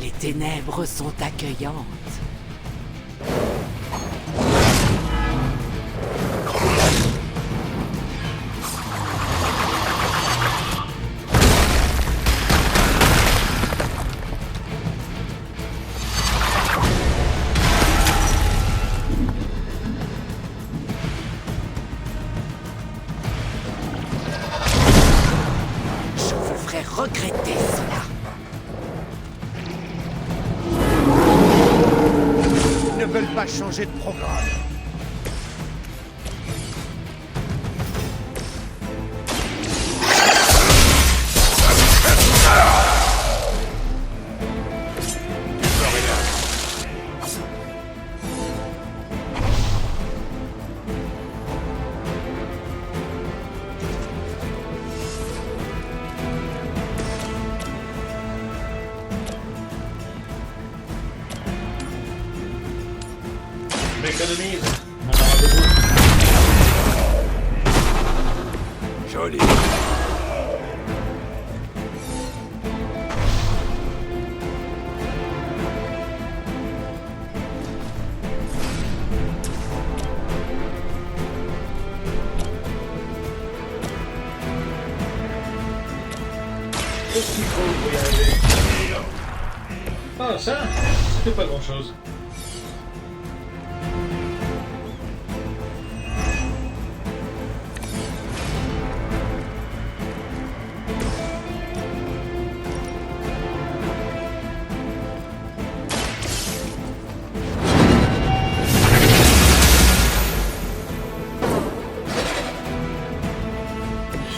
Les ténèbres sont accueillantes. Je vous ferai regretter cela. Ils ne veulent pas changer de programme. M'économise. On a rendez-vous. Joli. Qu'est-ce qu'il faut pour y arriver? Ah, ça? C'était pas grand-chose.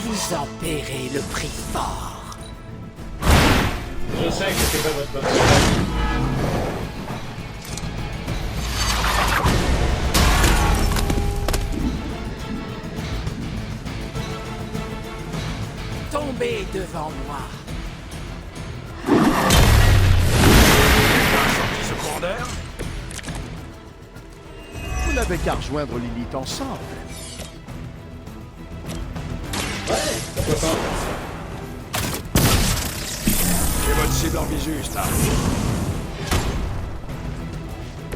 Vous en paierez le prix fort. Je sais que c'est pas votre bonne semaine. Tombez devant moi. Ce d'air. Vous n'avez qu'à rejoindre Lilith ensemble. Ouais, pourquoi pas? J'ai votre cible en visu, Star.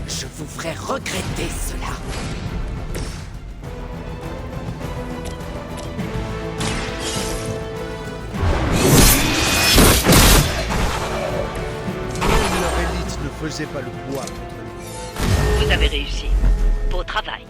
Je vous ferai regretter cela. Leur élite ne faisait pas le poids contre lui. Vous avez réussi. Beau travail.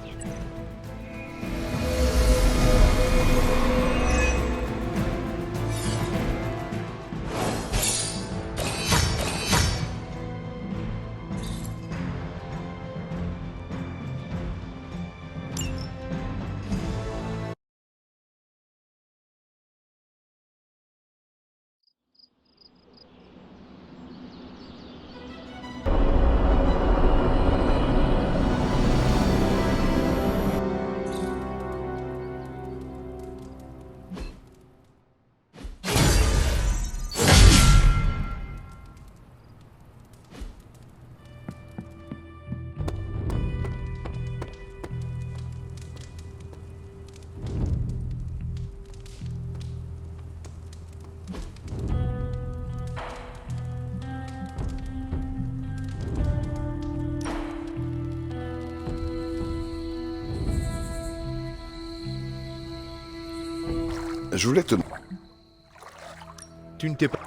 Je voulais te... Tu ne t'es pas...